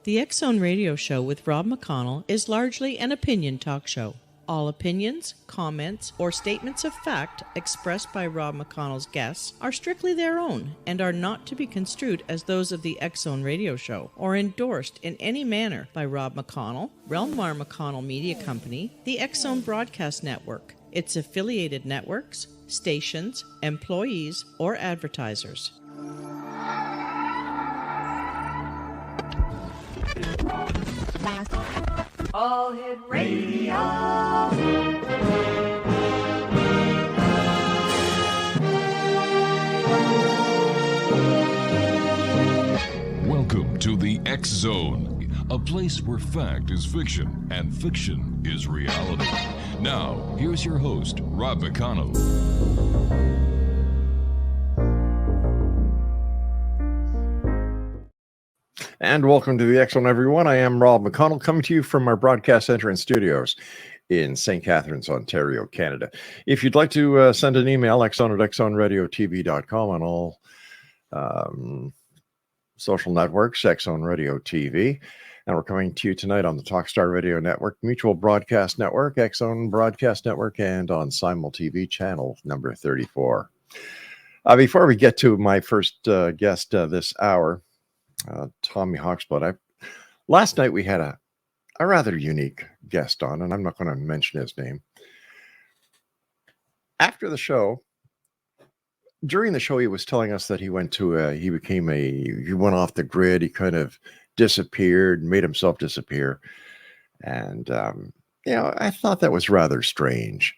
The X Zone Radio Show with Rob McConnell is largely an opinion talk show. All opinions, comments, or statements of fact expressed by Rob McConnell's guests are strictly their own and are not to be construed as those of the X Zone Radio Show or endorsed in any manner by Rob McConnell, REL-MAR McConnell Media Company, the X Zone Broadcast Network, its affiliated networks, stations, employees, or advertisers. All Hit Radio. Welcome to the X Zone, a place where fact is fiction and fiction is reality. Now, here's your host, Rob McConnell. And welcome to the X Zone, everyone. I am Rob McConnell, coming to you from our broadcast center and studios in St. Catharines, Ontario, Canada. If you'd like to send an email, xzone@xzoneradiotv.com on all social networks, X Zone Radio TV. And we're coming to you tonight on the Talkstar Radio Network, Mutual Broadcast Network, X Zone Broadcast Network, and on Simul TV channel number 34. Before we get to my first guest this hour, Tommy HAWKSBLOOD. Last night we had a rather unique guest on, and I'm not going to mention his name. After the show, during the show, he was telling us that he went off the grid. He kind of disappeared, made himself disappear. And, I thought that was rather strange.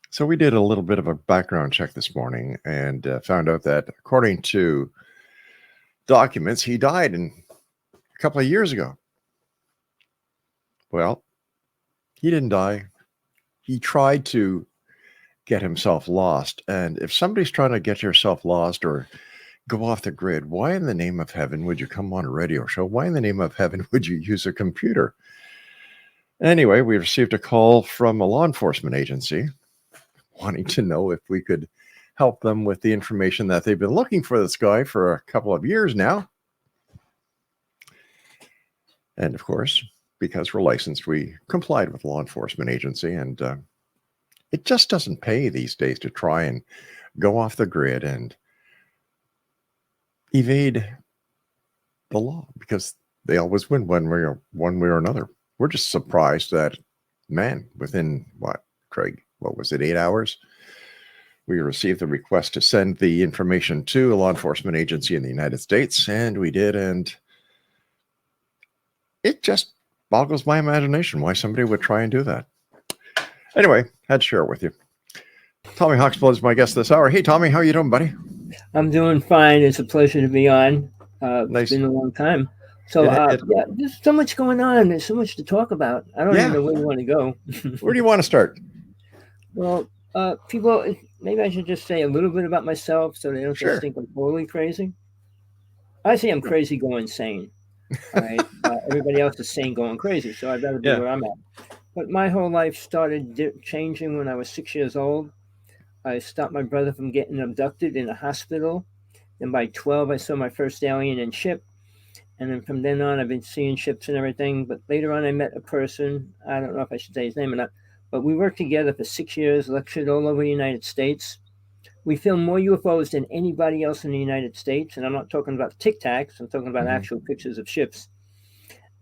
So we did a little bit of a background check this morning and found out that according to documents, he died a couple of years ago. Well, he didn't die. He tried to get himself lost. And if somebody's trying to get yourself lost or go off the grid, why in the name of heaven would you come on a radio show? Why in the name of heaven would you use a computer? Anyway, we received a call from a law enforcement agency wanting to know if we could help them with the information that they've been looking for this guy for a couple of years now. And of course, because we're licensed, we complied with law enforcement agency, and it just doesn't pay these days to try and go off the grid and evade the law, because they always win one way or another. We're just surprised that, man, within Craig, what was it, 8 hours? We received a request to send the information to a law enforcement agency in the United States, and we did, and it just boggles my imagination why somebody would try and do that. Anyway, had to share it with you. Tommy HAWKSBLOOD is my guest this hour. Hey, Tommy, how are you doing, buddy? I'm doing fine. It's a pleasure to be on. Nice. It's been a long time. So, there's so much going on. There's so much to talk about. I don't even know where you want to go. Where do you want to start? Well, people, maybe I should just say a little bit about myself so they don't just think I'm totally crazy. I say I'm crazy going sane. All right. Everybody else is sane going crazy, so I'd rather be where I'm at. But my whole life started changing when I was 6 years old. I stopped my brother from getting abducted in a hospital. Then by 12, I saw my first alien and ship. And then from then on, I've been seeing ships and everything. But later on, I met a person. I don't know if I should say his name or not. But we worked together for 6 years, lectured all over the United States. We filmed more UFOs than anybody else in the United States. And I'm not talking about Tic Tacs. I'm talking about actual pictures of ships.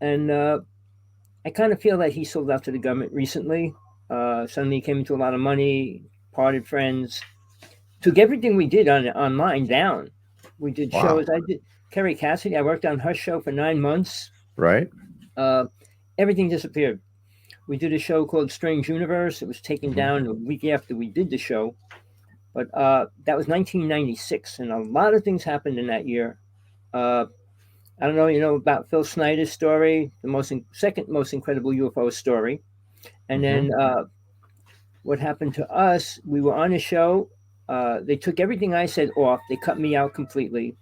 And I kind of feel that he sold out to the government recently. Suddenly he came into a lot of money, parted friends, took everything we did online down. We did shows. I did Kerry Cassidy. I worked on her show for 9 months. Right. Everything disappeared. We did a show called Strange Universe. It was taken down a week after we did the show. But that was 1996, and a lot of things happened in that year. I don't know, you know about Phil Snyder's story, the second most incredible UFO story. And then what happened to us, we were on a show. They took everything I said off. They cut me out completely.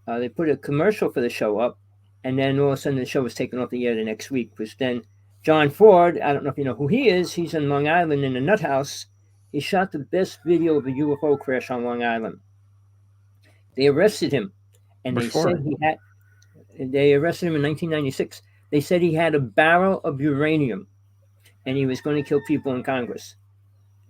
They put a commercial for the show up. And then all of a sudden the show was taken off the air the next week, which then John Ford, I don't know if you know who he is. He's in Long Island in a nut house. He shot the best video of a UFO crash on Long Island. They arrested him, and they said he had. They arrested him in 1996. They said he had a barrel of uranium, and he was going to kill people in Congress.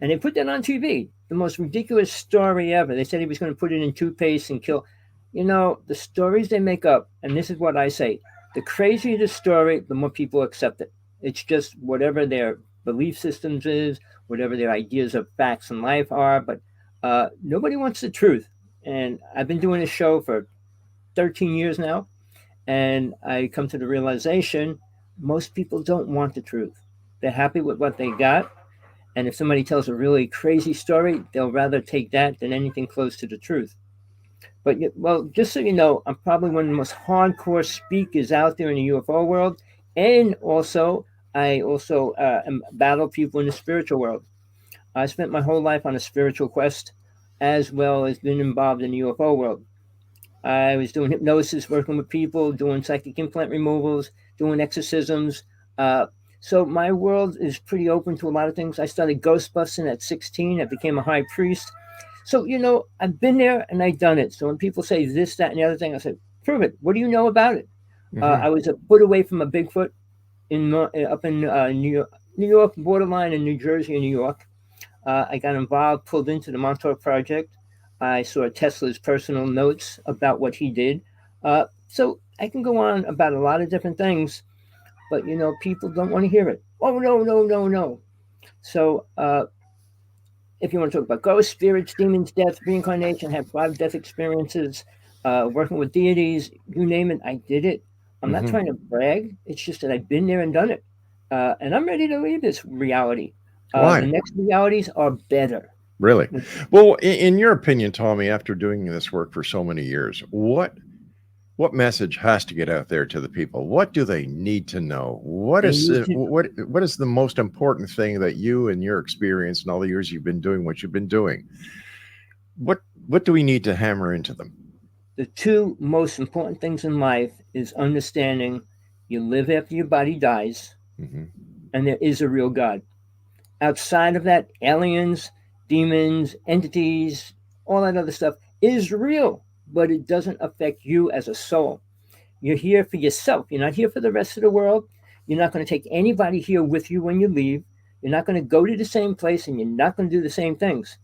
And they put that on TV. The most ridiculous story ever. They said he was going to put it in toothpaste and kill. You know, the stories they make up, and this is what I say, the crazier the story, the more people accept it. It's just whatever their belief systems is, whatever their ideas of facts in life are, but nobody wants the truth. And I've been doing this show for 13 years now, and I come to the realization most people don't want the truth. They're happy with what they got, and if somebody tells a really crazy story, they'll rather take that than anything close to the truth. But, well, just so you know, I'm probably one of the most hardcore speakers out there in the UFO world, and also I battle people in the spiritual world. I spent my whole life on a spiritual quest, as well as been involved in the UFO world. I was doing hypnosis, working with people, doing psychic implant removals, doing exorcisms. So my world is pretty open to a lot of things. I started ghostbusting at 16. I became a high priest. So, you know, I've been there and I've done it. So when people say this, that, and the other thing, I say, prove it. What do you know about it? I was a foot away from a Bigfoot up in New York, borderline in New Jersey and New York. I got involved, pulled into the Montauk Project. I saw Tesla's personal notes about what he did. So I can go on about a lot of different things, but, you know, people don't want to hear it. Oh, no. So if you want to talk about ghosts, spirits, demons, death, reincarnation, have 5 death experiences, working with deities, you name it, I did it. I'm not trying to brag. It's just that I've been there and done it. And I'm ready to leave this reality. Why? The next realities are better. Really? Well, in your opinion, Tommy, after doing this work for so many years, what message has to get out there to the people? What do they need to know? What is the most important thing that you and your experience and all the years you've been doing what you've been doing? What do we need to hammer into them? The 2 most important things in life is understanding you live after your body dies, and there is a real God. Outside of that, aliens, demons, entities, all that other stuff is real, but it doesn't affect you as a soul. You're here for yourself. You're not here for the rest of the world. You're not going to take anybody here with you when you leave. You're not going to go to the same place, and you're not going to do the same things.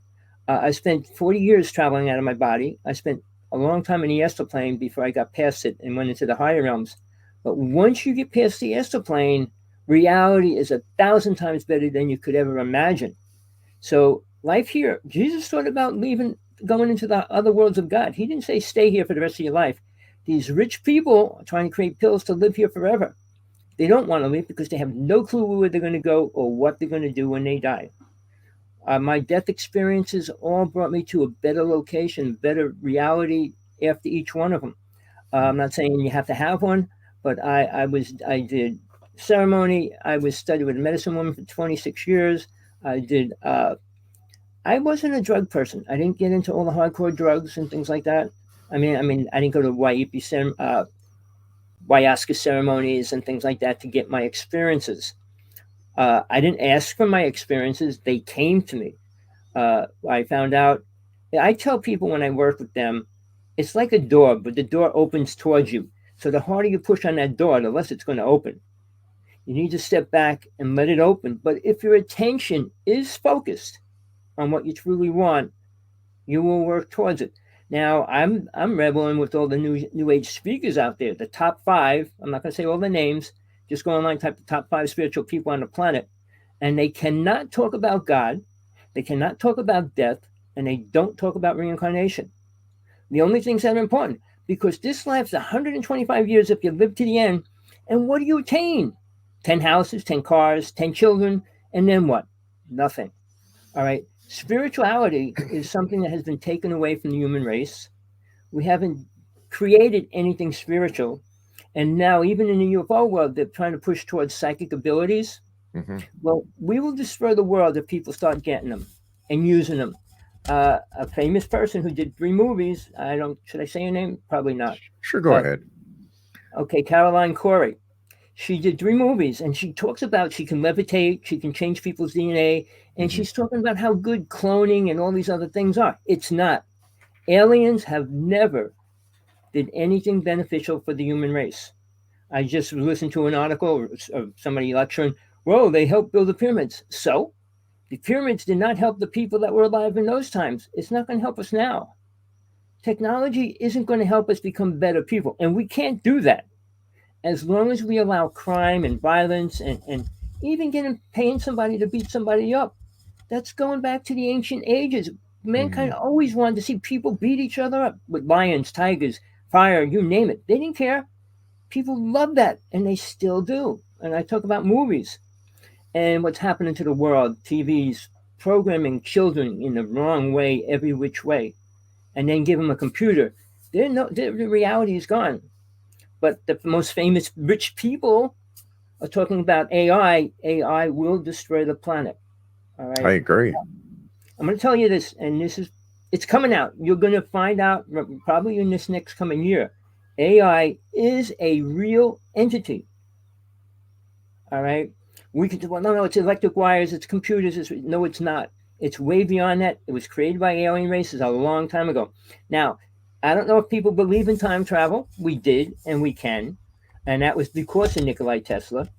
I spent 40 years traveling out of my body. I spent a long time in the astral plane before I got past it and went into the higher realms. But once you get past the astral plane, reality is 1,000 times better than you could ever imagine. So life here, Jesus thought about leaving, going into the other worlds of God. He didn't say stay here for the rest of your life. These rich people are trying to create pills to live here forever. They don't want to leave because they have no clue where they're going to go or what they're going to do when they die. My death experiences all brought me to a better location, better reality after each one of them. I'm not saying you have to have one, but I did ceremony. I was studied with a medicine woman for 26 years. I wasn't a drug person. I didn't get into all the hardcore drugs and things like that. I mean, I didn't go to ayahuasca ceremonies and things like that to get my experiences. I didn't ask for my experiences. They came to me. I found out, I tell people when I work with them, it's like a door, but the door opens towards you. So the harder you push on that door, the less it's going to open. You need to step back and let it open. But if your attention is focused on what you truly want, you will work towards it. Now, I'm rebelling with all the new age speakers out there. The top 5, I'm not going to say all the names, just go online, type the top 5 spiritual people on the planet, and they cannot talk about God, they cannot talk about death, and they don't talk about reincarnation. The only things that are important, because this life's 125 years if you live to the end, and what do you attain? 10 houses, 10 cars, 10 children, and then what? Nothing. All right. Spirituality is something that has been taken away from the human race. We haven't created anything spiritual. And now, even in the UFO world, they're trying to push towards psychic abilities. Well, we will destroy the world if people start getting them and using them. A famous person who did 3 movies, should I say her name? Probably not. Sure, go ahead. Okay, Caroline Corey. She did 3 movies, and she talks about she can levitate, she can change people's DNA, and she's talking about how good cloning and all these other things are. It's not. Aliens have never did anything beneficial for the human race. I just listened to an article of somebody lecturing, whoa, they helped build the pyramids. So the pyramids did not help the people that were alive in those times. It's not going to help us now. Technology isn't going to help us become better people. And we can't do that as long as we allow crime and violence and even paying somebody to beat somebody up. That's going back to the ancient ages. Mankind always wanted to see people beat each other up with lions, tigers, fire, you name it. They didn't care. People love that, and they still do. And I talk about movies and what's happening to the world, TV's programming children in the wrong way, every which way, and then give them a computer. The reality is gone. But the most famous rich people are talking about AI. AI will destroy the planet. All right. I agree. I'm going to tell you this, and it's coming out. You're going to find out probably in this next coming year. AI is a real entity. All right. We could, well, no, it's electric wires, it's computers. No, it's not. It's way beyond that. It was created by alien races a long time ago. Now, I don't know if people believe in time travel. We did, and we can. And that was because of Nikola Tesla.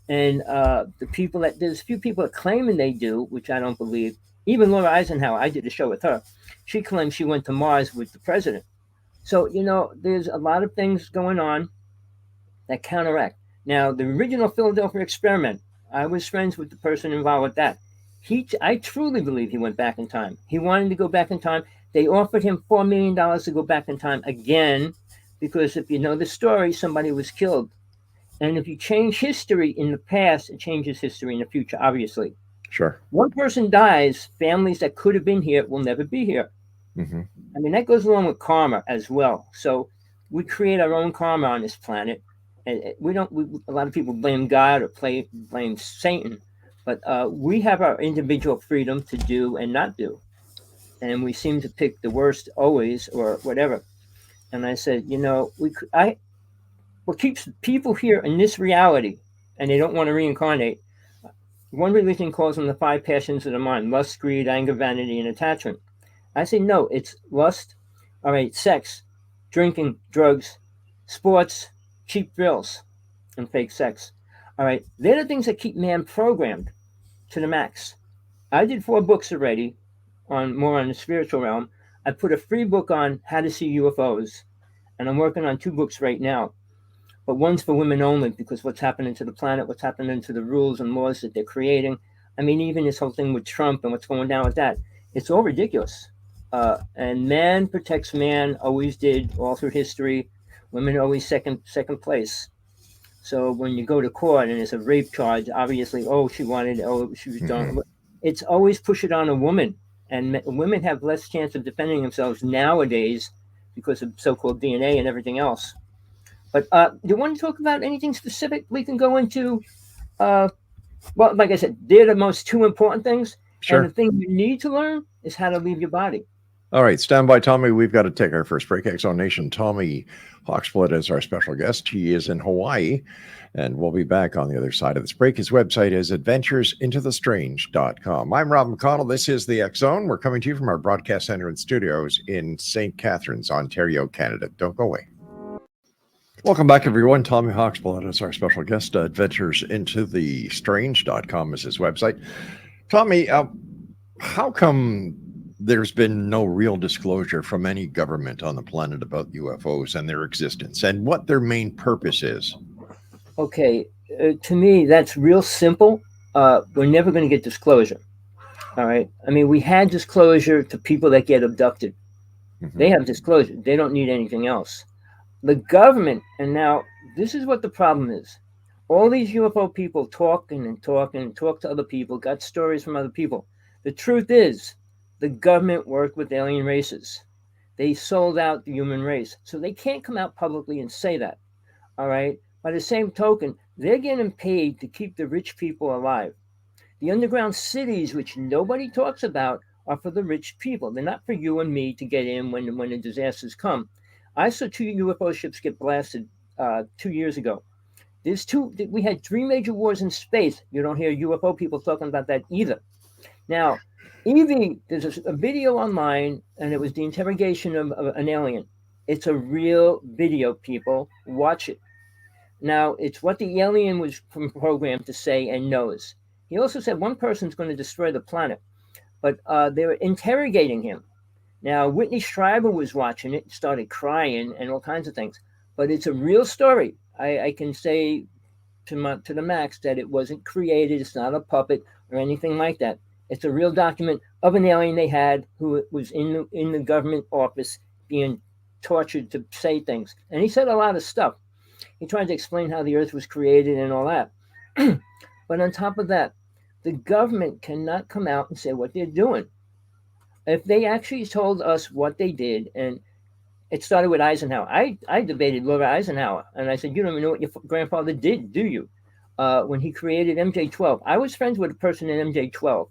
And there's a few people that claiming they do, which I don't believe. Even Laura Eisenhower, I did a show with her. She claimed she went to Mars with the president. So, there's a lot of things going on that counteract. Now, the original Philadelphia experiment, I was friends with the person involved with that. I truly believe he went back in time. He wanted to go back in time. They offered him $4 million to go back in time again, because if you know the story, somebody was killed. And if you change history in the past, it changes history in the future, obviously. Sure. One person dies, families that could have been here will never be here. I mean, that goes along with karma as well. So we create our own karma on this planet. And a lot of people blame God or blame Satan, but we have our individual freedom to do and not do. And we seem to pick the worst always, or whatever. And I said, what keeps people here in this reality, and they don't want to reincarnate, one religion calls them the 5 passions of the mind: lust, greed, anger, vanity, and attachment. I say, no, it's lust, all right, sex, drinking, drugs, sports, cheap thrills, and fake sex. All right, they're the things that keep man programmed to the max. I did 4 books already more on the spiritual realm. I put a free book on how to see UFOs, and I'm working on 2 books right now. But one's for women only, because what's happening to the planet, what's happening to the rules and laws that they're creating. I mean, even this whole thing with Trump and what's going down with that, it's all ridiculous. And man protects man, always did, all through history. Women are always second place. So when you go to court and it's a rape charge, obviously, she was done. It's always push it on a woman. And women have less chance of defending themselves nowadays because of so-called DNA and everything else. But do you want to talk about anything specific we can go into? Well, like I said, they're the most 2 important things. Sure. And the thing you need to learn is how to leave your body. All right, stand by, Tommy. We've got to take our first break. X-Zone Nation, Tommy HAWKSBLOOD is our special guest. He is in Hawaii, and we'll be back on the other side of this break. His website is adventuresintothe.strange.com. I'm Rob McConnell. This is the X-Zone. We're coming to you from our broadcast center and studios in St. Catharines, Ontario, Canada. Don't go away. Welcome back, everyone. Tommy HAWKSBLOOD is our special guest. Adventuresintothe.strange.com is his website. Tommy, how come there's been no real disclosure from any government on the planet about UFOs and their existence and what their main purpose is? Okay, to me, that's real simple. We're never going to get disclosure. All right. I mean, we had disclosure to people that get abducted. They have disclosure. They don't need anything else. The government, and now this is what the problem is. All these UFO people talk to other people, got stories from other people. The truth is, the government worked with alien races. They sold out the human race. So they can't come out publicly and say that. All right. By the same token, they're getting paid to keep the rich people alive. The underground cities, which nobody talks about, are for the rich people. They're not for you and me to get in when the disasters come. I saw 2 UFO ships get blasted 2 years ago. We had 3 major wars in space. You don't hear UFO people talking about that either. Now, Evie, there's a video online, and it was the interrogation of an alien. It's a real video, people. Watch it. Now, it's what the alien was programmed to say and knows. He also said one person's going to destroy the planet, but they were interrogating him. Now, Whitney Schreiber was watching it, started crying and all kinds of things, but it's a real story. I can say to the max that it wasn't created. It's not a puppet or anything like that. It's a real document of an alien they had who was in the government office being tortured to say things. And he said a lot of stuff. He tried to explain how the earth was created and all that. But on top of that, the government cannot come out and say what they're doing. If they actually told us what they did, and it started with Eisenhower. I debated Laura Eisenhower, and I said, you don't even know what your grandfather did, do you? When he created MJ-12. I was friends with a person in MJ-12.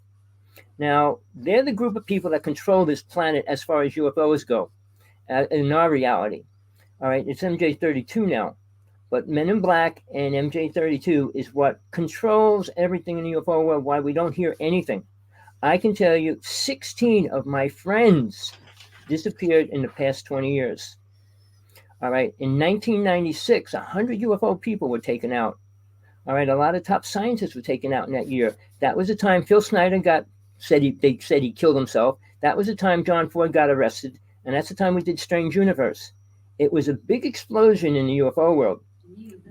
Now, they're the group of people that control this planet as far as UFOs go, in our reality. All right, it's MJ-32 now. But Men in Black and MJ-32 is what controls everything in the UFO world, why we don't hear anything. I can tell you 16 of my friends disappeared in the past 20 years. All right, in 1996, 100 UFO people were taken out. All right, a lot of top scientists were taken out in that year. That was the time Phil Snyder they said he killed himself. That was the time John Ford got arrested. And that's the time we did Strange Universe. It was a big explosion in the UFO world.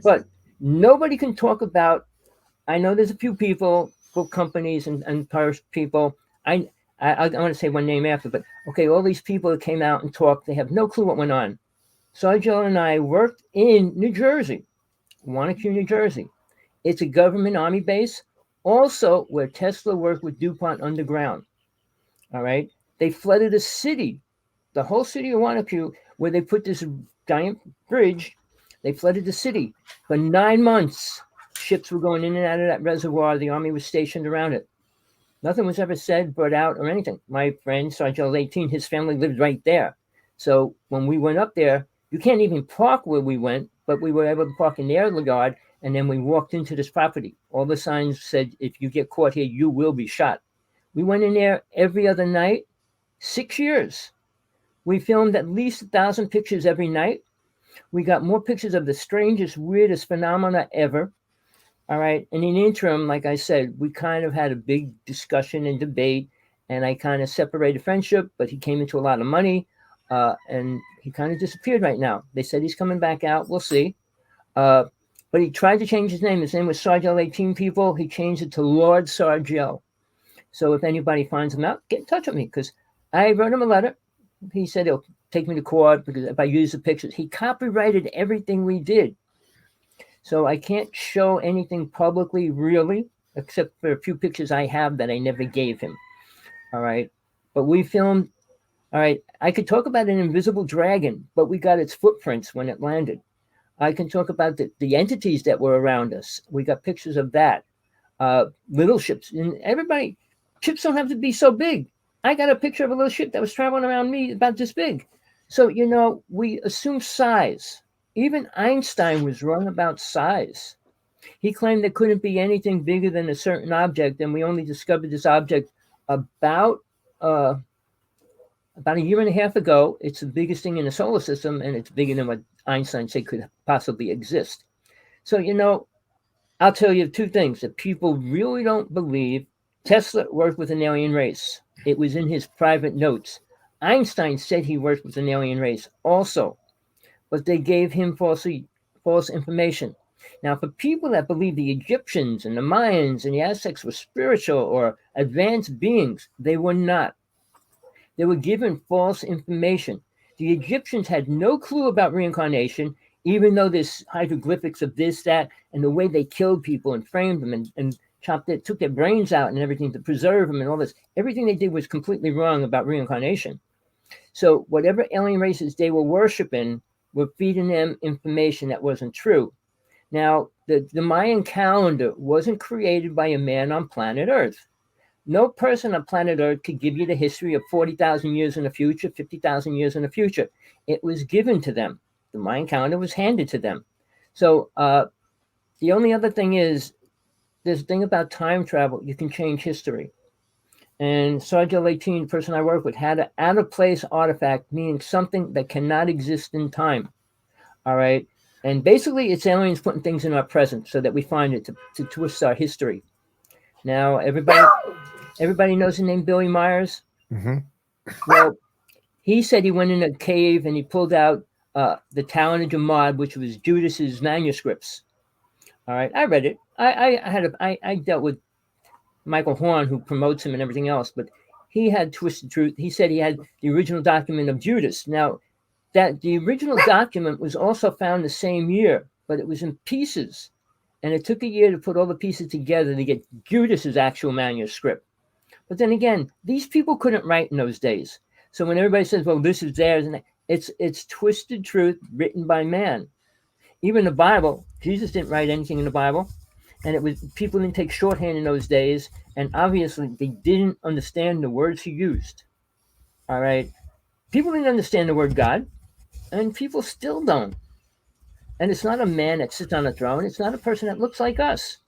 But nobody can talk about, I know there's a few people, book companies and people. I want to say one name after, but okay, all these people that came out and talked, they have no clue what went on. Sergio and I worked in New Jersey, Wanacue, New Jersey. It's a government army base, also where Tesla worked with DuPont underground. All right. They flooded a city, the whole city of Wanacue, where they put this giant bridge. They flooded the city for 9 months. Ships were going in and out of that reservoir. The army was stationed around it. Nothing was ever said, brought out, or anything. My friend, Sergeant 18, his family lived right there. So when we went up there, you can't even park where we went, but we were able to park in their yard, and then we walked into this property. All the signs said, if you get caught here, you will be shot. We went in there every other night, 6 years. We filmed at least 1,000 pictures every night. We got more pictures of the strangest, weirdest phenomena ever. All right. And in the interim, like I said, we kind of had a big discussion and debate, and I kind of separated friendship, but he came into a lot of money, and he kind of disappeared right now. They said he's coming back out. We'll see. But he tried to change his name. His name was Sargel 18 people. He changed it to Lord Sargel. So if anybody finds him out, get in touch with me, because I wrote him a letter. He said he'll take me to court because if I use the pictures. He copyrighted everything we did. So I can't show anything publicly, really, except for a few pictures I have that I never gave him. All right. But we filmed. All right. I could talk about an invisible dragon, but we got its footprints when it landed. I can talk about the entities that were around us. We got pictures of that. Little ships. And everybody, ships don't have to be so big. I got a picture of a little ship that was traveling around me about this big. So, you know, we assume size. Even Einstein was wrong about size. He claimed there couldn't be anything bigger than a certain object, and we only discovered this object about a year and a half ago. It's the biggest thing in the solar system, and it's bigger than what Einstein said could possibly exist. So, you know, I'll tell you two things that people really don't believe. Tesla worked with an alien race. It was in his private notes. Einstein said he worked with an alien race also, but they gave him false information. Now, for people that believe the Egyptians and the Mayans and the Aztecs were spiritual or advanced beings, they were not. They were given false information. The Egyptians had no clue about reincarnation, even though there's hieroglyphics of this, that, and the way they killed people and framed them and took their brains out and everything to preserve them and all this. Everything they did was completely wrong about reincarnation. So whatever alien races they were worshiping were feeding them information that wasn't true. Now, the Mayan calendar wasn't created by a man on planet Earth. No person on planet Earth could give you the history of 40,000 years in the future, 50,000 years in the future. It was given to them. The Mayan calendar was handed to them. So, the only other thing is, this thing about time travel, you can change history. And Sergio 18, the person I work with, had an out-of-place artifact, meaning something that cannot exist in time. All right? And basically, it's aliens putting things in our present so that we find it to twist our history. Now, everybody knows the name Billy Myers? Mm-hmm. Well, he said he went in a cave and he pulled out the Talmud Jamad, which was Judas's manuscripts. All right, I read it. I dealt with Michael Horn, who promotes him and everything else, but he had twisted truth. He said he had the original document of Judas. Now, that the original document was also found the same year, but it was in pieces, and it took a year to put all the pieces together to get Judas's actual manuscript. But then again, these people couldn't write in those days. So when everybody says, "Well, this is theirs," and it's twisted truth written by man. Even the Bible, Jesus didn't write anything in the Bible, and it was people didn't take shorthand in those days, and obviously they didn't understand the words he used. All right, people didn't understand the word God, and people still don't. And it's not a man that sits on a throne. It's not a person that looks like us.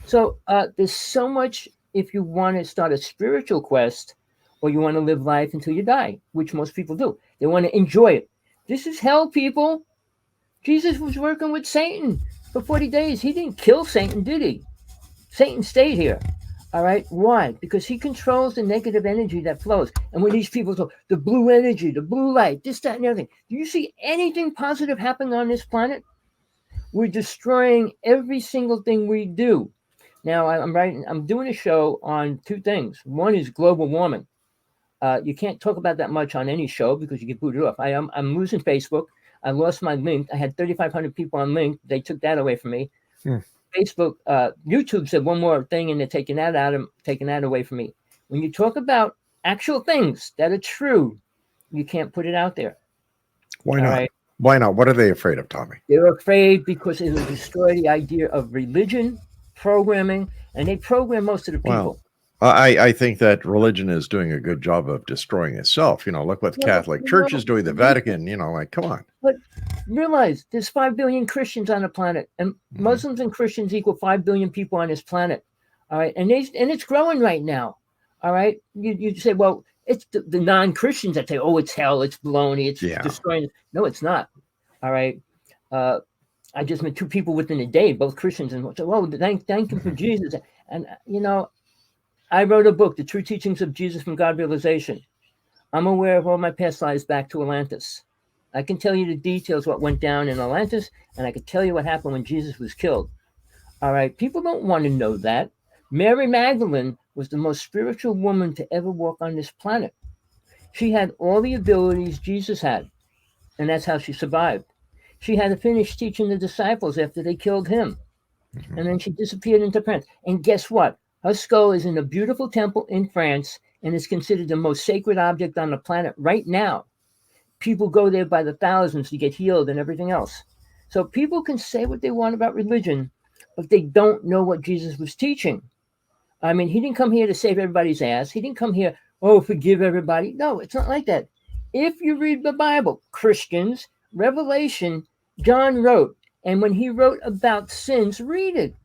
So there's so much. If you want to start a spiritual quest, or you want to live life until you die, which most people do, they want to enjoy it. This is hell, people. Jesus was working with Satan for 40 days. He didn't kill Satan, did he? Satan stayed here. All right. Why? Because he controls the negative energy that flows. And when these people talk, the blue energy, the blue light, this, that, and everything, do you see anything positive happening on this planet? We're destroying every single thing we do. Now, I'm doing a show on two things. One is global warming. You can't talk about that much on any show because you get booted off. I'm losing Facebook. I lost my link. I had 3,500 people on link. They took that away from me. Facebook, YouTube said one more thing, and they're taking that away from me. When you talk about actual things that are true, you can't put it out there. Why not? Right? Why not? What are they afraid of, Tommy? They're afraid because it will destroy the idea of religion, programming, and they program most of the people. Well, I think that religion is doing a good job of destroying itself. You know, look what the Catholic Church is doing, the Vatican, you know, like, come on. But realize there's 5 billion Christians on the planet, and Muslims and Christians equal 5 billion people on this planet. All right. And it's growing right now. All right. You say, well, it's the non-Christians that say, oh, it's hell, it's baloney, it's destroying. No, it's not. All right. I just met 2 people within a day, both Christians, and said, oh, thank you for Jesus. And, you know, I wrote a book, The True Teachings of Jesus from God Realization. I'm aware of all my past lives back to Atlantis. I can tell you the details, what went down in Atlantis, and I can tell you what happened when Jesus was killed. All right, people don't want to know that. Mary Magdalene was the most spiritual woman to ever walk on this planet. She had all the abilities Jesus had, and that's how she survived. She had to finish teaching the disciples after they killed him, and then she disappeared into France. And guess what? Her skull is in a beautiful temple in France and is considered the most sacred object on the planet right now. People go there by the thousands to get healed and everything else. So people can say what they want about religion, but they don't know what Jesus was teaching. I mean, he didn't come here to save everybody's ass. He didn't come here, oh, forgive everybody. No, it's not like that. If you read the Bible, Christians, Revelation, John wrote, and when he wrote about sins, read it.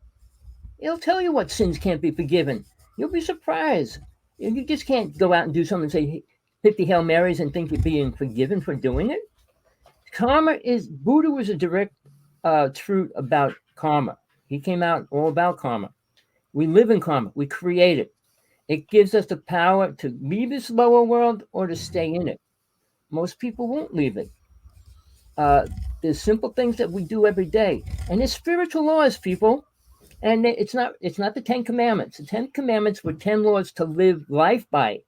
It'll tell you what sins can't be forgiven. You'll be surprised. You just can't go out and do something and say 50 Hail Marys and think you're being forgiven for doing it. Karma is, Buddha was a direct truth about karma. He came out all about karma. We live in karma. We create it. It gives us the power to leave this lower world or to stay in it. Most people won't leave it. There's simple things that we do every day. And there's spiritual laws, people. And it's not the 10 Commandments. The 10 Commandments were 10 laws to live life by.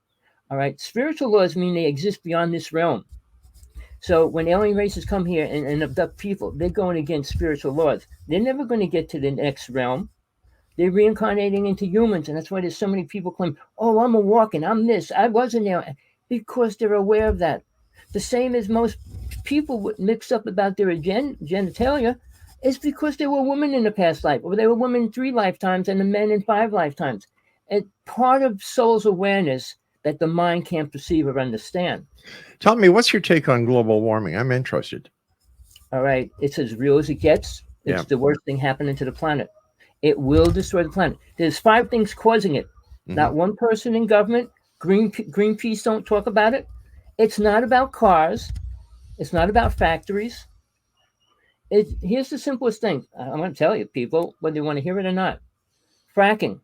All right. Spiritual laws mean they exist beyond this realm. So when alien races come here and abduct people, they're going against spiritual laws. They're never going to get to the next realm. They're reincarnating into humans. And that's why there's so many people claim, oh, I'm a walking, I'm this, I wasn't there. Because they're aware of that. The same as most people would mix up about their genitalia. It's because they were women in the past life, or they were women in 3 lifetimes and the men in 5 lifetimes. And part of soul's awareness that the mind can't perceive or understand. Tell me, what's your take on global warming? I'm interested. All right. It's as real as it gets. It's the worst thing happening to the planet. It will destroy the planet. There's 5 things causing it. Not one person in government. Greenpeace don't talk about it. It's not about cars. It's not about factories. Here's the simplest thing. I'm going to tell you, people, whether you want to hear it or not. Fracking.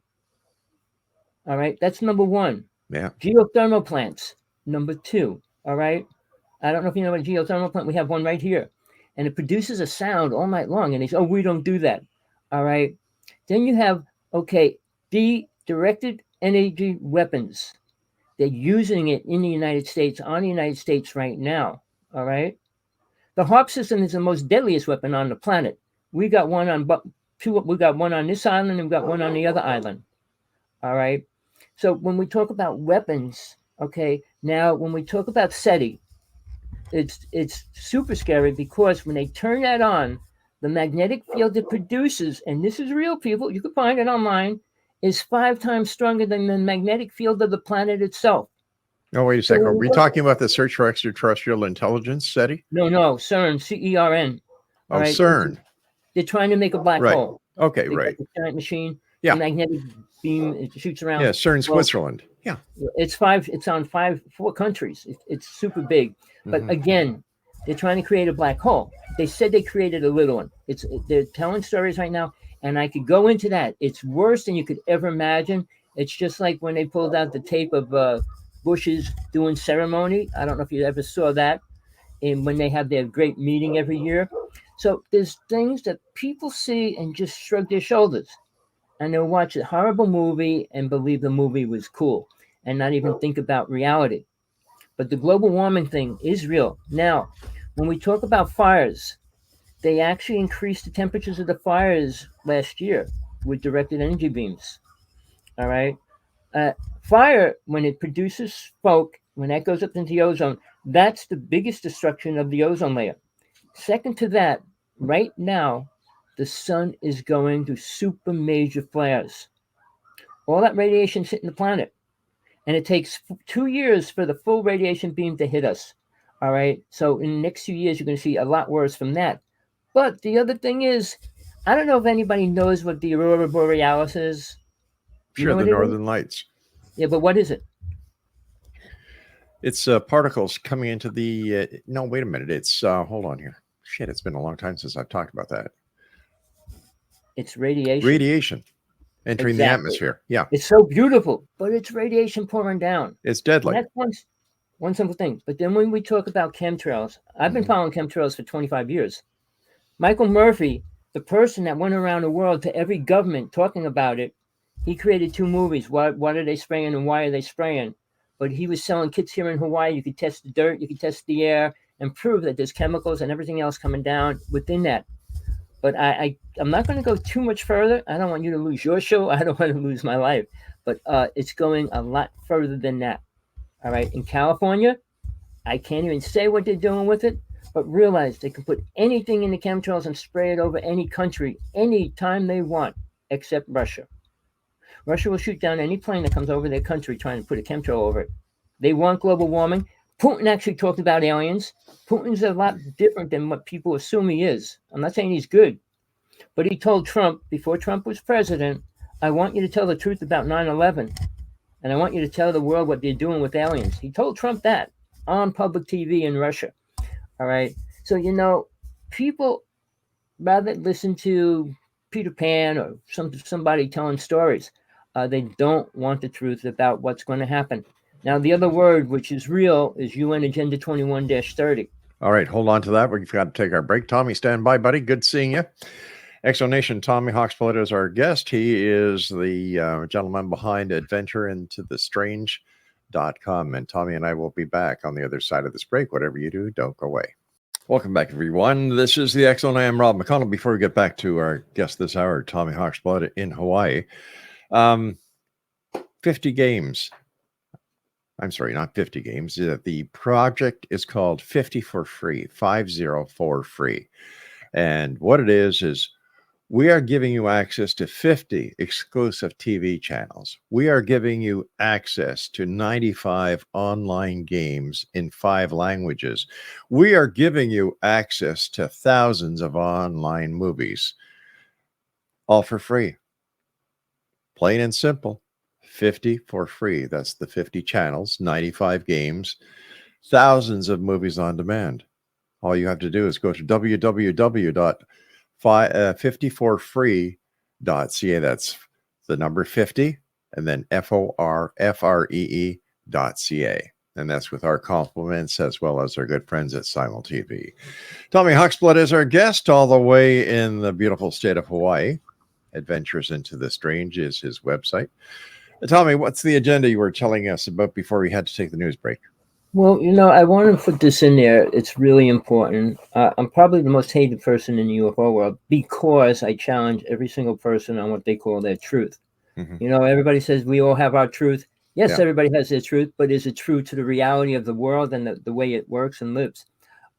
All right. That's number 1. Yeah. Geothermal plants. Number 2. All right. I don't know if you know what a geothermal plant. We have one right here. And it produces a sound all night long. And they say, oh, we don't do that. All right. Then you have, directed energy weapons. They're using it in the United States, on the United States right now. All right. The HARP system is the most deadliest weapon on the planet. We got one on we got one on this island and we got one on the other island. All right. So when we talk about weapons, now when we talk about SETI, it's super scary because when they turn that on, the magnetic field it produces, and this is real, people, you can find it online, is 5 times stronger than the magnetic field of the planet itself. Oh, wait a second. Are we talking about the Search for Extraterrestrial Intelligence SETI? No, CERN, CERN. Oh, right? CERN. They're trying to make a black hole. Okay, right. The giant machine. Yeah. The magnetic beam, it shoots around. Yeah, CERN, Switzerland. Yeah. It's on 4 countries. It's super big. But again, they're trying to create a black hole. They said they created a little one. They're telling stories right now, and I could go into that. It's worse than you could ever imagine. It's just like when they pulled out the tape of Bush's doing ceremony. I don't know if you ever saw that. And when they have their great meeting every year. So there's things that people see and just shrug their shoulders. And they'll watch a horrible movie and believe the movie was cool and not even think about reality. But the global warming thing is real. Now, when we talk about fires, they actually increased the temperatures of the fires last year with directed energy beams. All right. Fire, when it produces smoke, when that goes up into the ozone, that's the biggest destruction of the ozone layer. Second to that, right now, the sun is going through super major flares. All that radiation's hitting the planet. And it takes 2 years for the full radiation beam to hit us. All right. So in the next few years, you're going to see a lot worse from that. But the other thing is, I don't know if anybody knows what the Aurora Borealis is. Sure, the Northern Lights. Yeah, but what is it? It's particles coming into the... no, wait a minute. It's... hold on here. Shit, it's been a long time since I've talked about that. It's radiation. Radiation. Entering the atmosphere. Yeah. It's so beautiful, but it's radiation pouring down. It's deadly. And that's one simple thing. But then when we talk about chemtrails, I've been following chemtrails for 25 years. Michael Murphy, the person that went around the world to every government talking about it, he created 2 movies. What are they spraying and why are they spraying? But he was selling kits here in Hawaii. You could test the dirt, you could test the air, and prove that there's chemicals and everything else coming down within that. But I'm not going to go too much further. I don't want you to lose your show. I don't want to lose my life. But it's going a lot further than that. All right. In California, I can't even say what they're doing with it, but realize they can put anything in the chemtrails and spray it over any country anytime they want, except Russia. Russia will shoot down any plane that comes over their country trying to put a chemtrail over it. They want global warming. Putin actually talked about aliens. Putin's a lot different than what people assume he is. I'm not saying he's good, but he told Trump, before Trump was president, I want you to tell the truth about 9/11, and I want you to tell the world what they're doing with aliens. He told Trump that on public TV in Russia. All right. So, people rather listen to Peter Pan or somebody telling stories. They don't want the truth about what's going to happen. Now, the other word, which is real, is UN Agenda 21-30. All right, hold on to that. We've got to take our break. Tommy, stand by, buddy. Good seeing you. Exonation, Tommy HAWKSBLOOD is our guest. He is the gentleman behind Adventure into the Strange.com. And Tommy and I will be back on the other side of this break. Whatever you do, don't go away. Welcome back, everyone. This is the X Zone. I am Rob McConnell. Before we get back to our guest this hour, Tommy HAWKSBLOOD in Hawaii, 50 games. I'm sorry, not 50 games. The project is called 50 for Free, 50 for free. And what it is We are giving you access to 50 exclusive TV channels. We are giving you access to 95 online games in 5 languages. We are giving you access to thousands of online movies, all for free. Plain and simple. 50 for free. That's the 50 channels, 95 games, thousands of movies on demand. All you have to do is go to www.54free.ca. That's the number 50 and then FORFREE.ca. And that's with our compliments as well as our good friends at Simul TV. Tommy HAWKSBLOOD is our guest all the way in the beautiful state of Hawaii. Adventures into the Strange is his website. Tommy, what's the agenda you were telling us about before we had to take the news break? Well, I want to put this in there. It's really important. I'm probably the most hated person in the UFO world because I challenge every single person on what they call their truth. Mm-hmm. Everybody says we all have our truth. Yes, yeah. Everybody has their truth, but is it true to the reality of the world and the way it works and lives?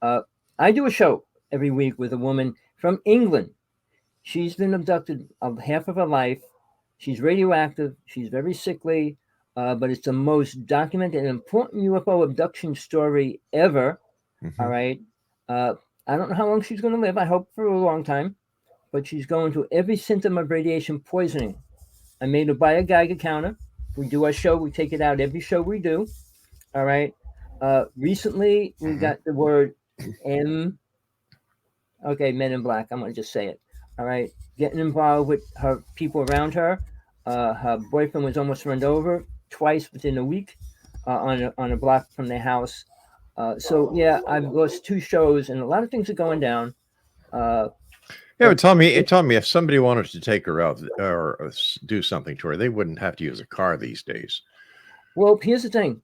I do a show every week with a woman from England. She's been abducted half of her life. She's radioactive. She's very sickly, but it's the most documented and important UFO abduction story ever. Mm-hmm. All right. I don't know how long she's going to live. I hope for a long time, but she's going through every symptom of radiation poisoning. I made her buy a Geiger counter. We do our show. We take it out every show we do. All right. Recently, we got the word Men in Black. I'm going to just say it. All right. Getting involved with her people around her. Her boyfriend was almost run over twice within a week on a block from their house. So I've lost 2 shows and a lot of things are going down. But Tommy, if somebody wanted to take her out or do something to her, they wouldn't have to use a car these days. Well, here's the thing.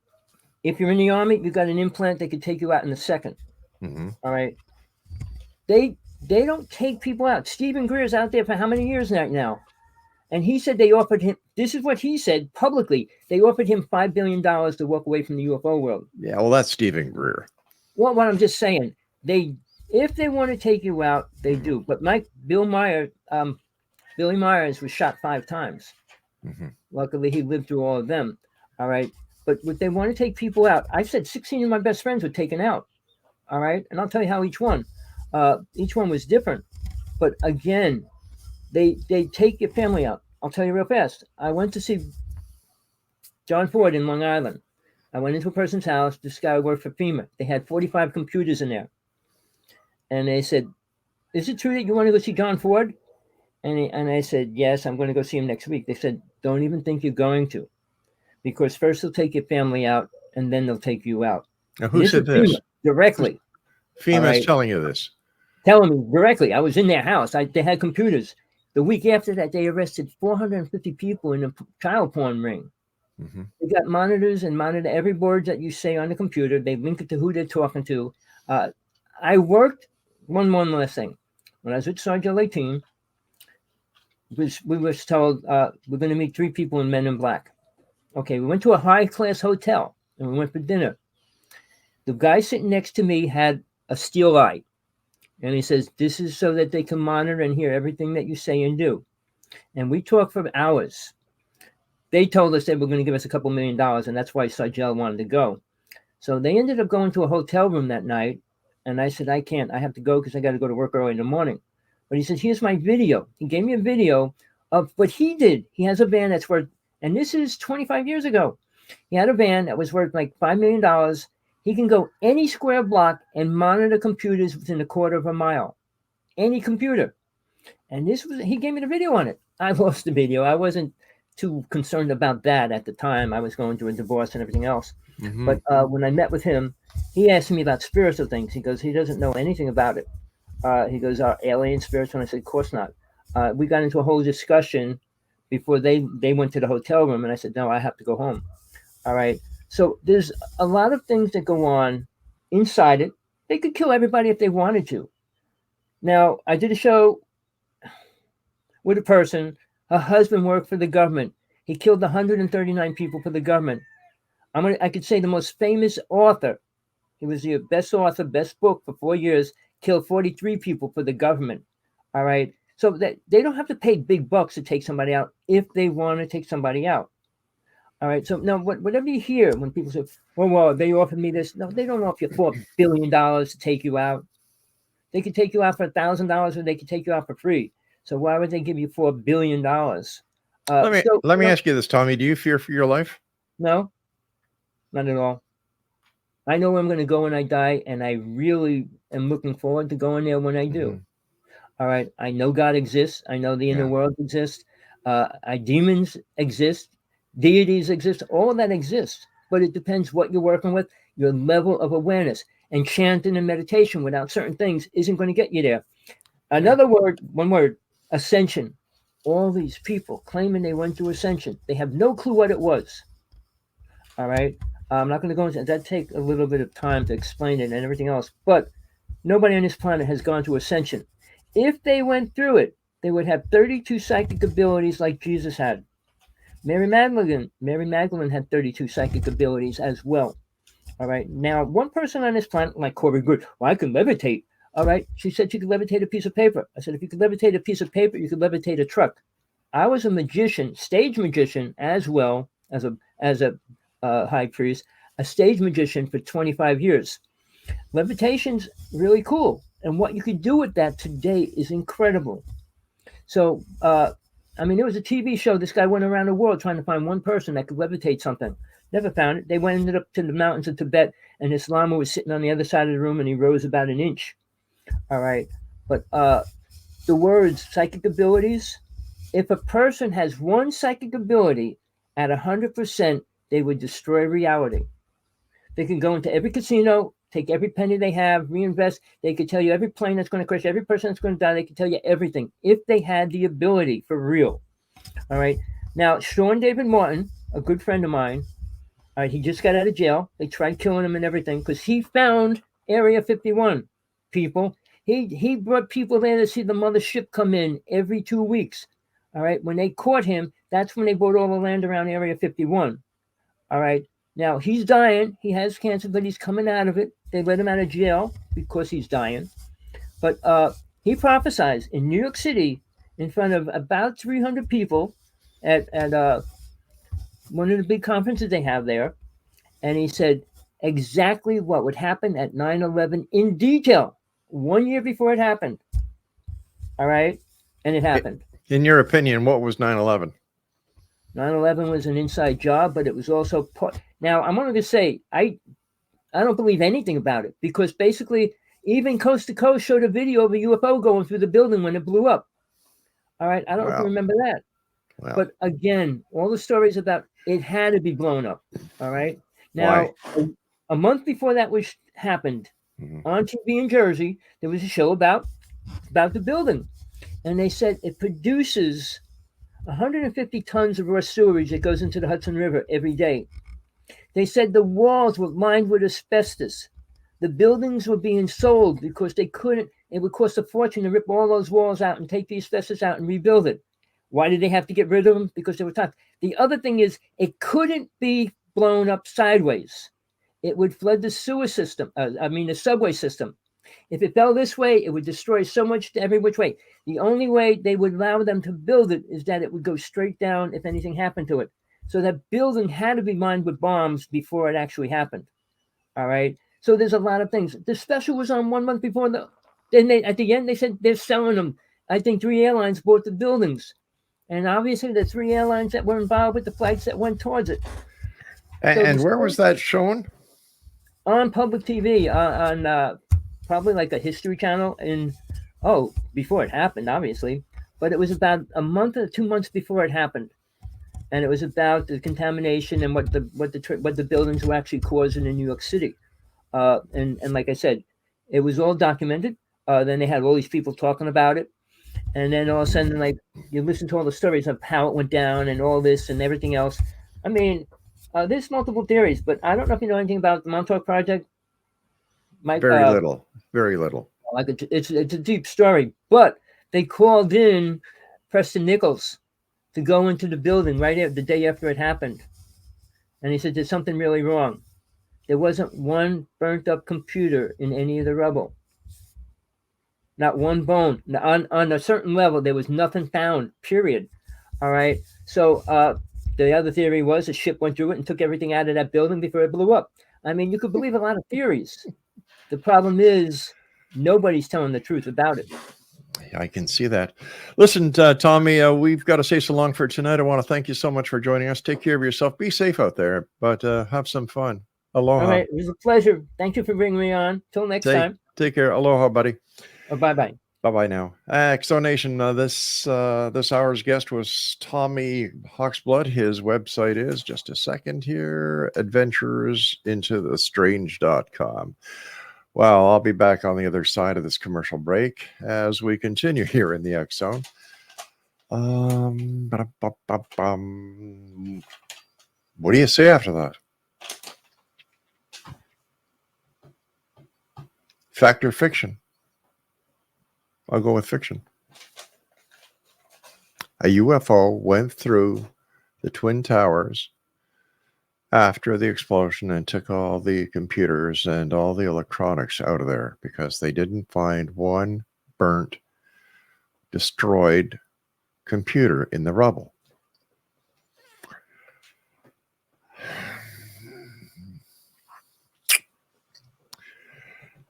If you're in the Army, you got an implant, they could take you out in a second. Mm-hmm. All right. They don't take people out. Stephen Greer's out there for how many years now? And he said they offered him, this is what he said publicly, they offered him $5 billion to walk away from the UFO world. Yeah, well, that's Stephen Greer. Well, what I'm just saying, if they want to take you out, they do. But Billy Myers was shot 5 times. Mm-hmm. Luckily, he lived through all of them. All right. But would they want to take people out? I said 16 of my best friends were taken out. All right. And I'll tell you how each one was different. But again, they take your family out. I'll tell you real fast. I went to see John Ford in Long Island. I went into a person's house. This guy worked for FEMA. They had 45 computers in there. And they said, is it true that you want to go see John Ford? And I said, yes, I'm going to go see him next week. They said, don't even think you're going to. Because first they'll take your family out, and then they'll take you out. Now, who said this? FEMA, directly. FEMA's telling you this. Telling me directly. I was in their house. They had computers. The week after that, they arrested 450 people in a child porn ring. Mm-hmm. They got monitors and monitor every word that you say on the computer. They link it to who they're talking to. I worked, one last thing. When I was with Sergeant 18, we were told we're going to meet 3 people in Men in Black. Okay, we went to a high-class hotel, and we went for dinner. The guy sitting next to me had a steel eye. And he says, this is so that they can monitor and hear everything that you say and do. And we talked for hours. They told us they were going to give us a couple $1 million, and that's why Sajel wanted to go. So they ended up going to a hotel room that night. And I said, I can't. I have to go because I got to go to work early in the morning. But he said, here's my video. He gave me a video of what he did. He has a van that's worth, and this is 25 years ago. He had a van that was worth like $5 million. He can go any square block and monitor computers within a quarter of a mile. Any computer. And he gave me the video on it. I lost the video. I wasn't too concerned about that at the time. I was going through a divorce and everything else. Mm-hmm. But when I met with him, he asked me about spiritual things. He goes, he doesn't know anything about it. He goes, are alien spiritual? And I said, of course not. We got into a whole discussion before they went to the hotel room. And I said, no, I have to go home. All right. So there's a lot of things that go on inside it. They could kill everybody if they wanted to. Now, I did a show with a person. Her husband worked for the government. He killed 139 people for the government. I could say the most famous author. He was the best author, best book for 4 years, killed 43 people for the government. All right. So that they don't have to pay big bucks to take somebody out if they want to take somebody out. All right. So now, whatever you hear when people say, well, they offered me this. No, they don't offer you $4 billion to take you out. They could take you out for $1,000 or they could take you out for free. So why would they give you $4 billion? Let me ask you this, Tommy. Do you fear for your life? No, not at all. I know where I'm going to go when I die, and I really am looking forward to going there when I do. All right. I know God exists. I know the inner world exists. Demons exist. Deities exist. All of that exists. But it depends what you're working with, your level of awareness. And chanting and meditation without certain things isn't going to get you there. One word, ascension. All these people claiming they went through ascension. They have no clue what it was. All right. I'm not going to go into that. Take a little bit of time to explain it and everything else. But nobody on this planet has gone through ascension. If they went through it, they would have 32 psychic abilities like Jesus had. Mary Magdalene had 32 psychic abilities as well. All right. Now, one person on this planet, like Corey Good, well, I can levitate. All right. She said she could levitate a piece of paper. I said, if you could levitate a piece of paper, you could levitate a truck. I was a magician, stage magician, as well as a high priest, a stage magician for 25 years. Levitation's really cool. And what you could do with that today is incredible. So, there was a TV show. This guy went around the world trying to find one person that could levitate something. Never found it. They ended up to the mountains of Tibet, and this lama was sitting on the other side of the room, and he rose about an inch. All right. But the words psychic abilities, if a person has one psychic ability at 100%, they would destroy reality. They can go into every casino, take every penny they have, reinvest. They could tell you every plane that's going to crash, every person that's going to die. They could tell you everything if they had the ability for real. All right. Now, Sean David Martin, a good friend of mine, all right, he just got out of jail. They tried killing him and everything because he found Area 51 people. He brought people there to see the mothership come in every 2 weeks. All right. When they caught him, that's when they bought all the land around Area 51. All right. Now, he's dying. He has cancer, but he's coming out of it. They let him out of jail because he's dying. But he prophesies in New York City in front of about 300 people at one of the big conferences they have there. And he said exactly what would happen at 9/11 in detail 1 year before it happened. All right. And it happened. In your opinion, what was 9/11? 9/11 was an inside job, but it was also part. Now, I'm going to say I don't believe anything about it because basically even Coast to Coast showed a video of a UFO going through the building when it blew up. All right. I don't know if you remember that. Wow. But again, all the stories about it had to be blown up. All right. Now, a month before that happened on TV in Jersey, there was a show about the building. And they said it produces 150 tons of raw sewage that goes into the Hudson River every day. They said the walls were lined with asbestos. The buildings were being sold because they couldn't. It would cost a fortune to rip all those walls out and take the asbestos out and rebuild it. Why did they have to get rid of them? Because they were toxic. The other thing is it couldn't be blown up sideways. It would flood the sewer system. The subway system. If it fell this way, it would destroy so much to every which way. The only way they would allow them to build it is that it would go straight down if anything happened to it. So that building had to be mined with bombs before it actually happened. All right. So there's a lot of things. The special was on 1 month before then at the end, they said they're selling them. I think 3 airlines bought the buildings. And obviously the 3 airlines that were involved with the flights that went towards it. And where was that shown? On public TV, on probably like a History Channel before it happened, obviously. But it was about a month or 2 months before it happened. And it was about the contamination and what the buildings were actually causing in New York City. And like I said, it was all documented. Then they had all these people talking about it. And then all of a sudden, like, you listen to all the stories of how it went down and all this and everything else. I mean, there's multiple theories, but I don't know if you know anything about the Montauk Project. Mike, very little. Like it's a deep story, but they called in Preston Nichols to go into the building the day after it happened. And he said, there's something really wrong. There wasn't one burnt up computer in any of the rubble. Not one bone. On a certain level, there was nothing found, period. All right. So the other theory was a ship went through it and took everything out of that building before it blew up. I mean, you could believe a lot of theories. The problem is nobody's telling the truth about it. I can see that. Listen, Tommy, we've got to say so long for tonight. I want to thank you so much for joining us. Take care of yourself. Be safe out there, but have some fun. Aloha. All right. It was a pleasure. Thank you for bringing me on. Till next time. Take care. Aloha, buddy. Bye-bye. Bye-bye now. Exonation, this hour's guest was Tommy HAWKSBLOOD. His website is, just a second here, adventureintothestrange.com. Well, I'll be back on the other side of this commercial break as we continue here in the X Zone. What do you say after that? Fact or fiction? I'll go with fiction. A UFO went through the Twin Towers after the explosion and took all the computers and all the electronics out of there because they didn't find one burnt, destroyed computer in the rubble.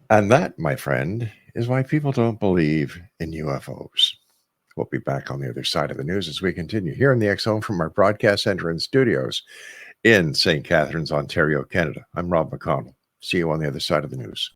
And that, my friend, is why people don't believe in UFOs. We'll be back on the other side of the news as we continue here in the X Zone from our broadcast center and studios in St. Catharines, Ontario, Canada. I'm Rob McConnell. See you on the other side of the news.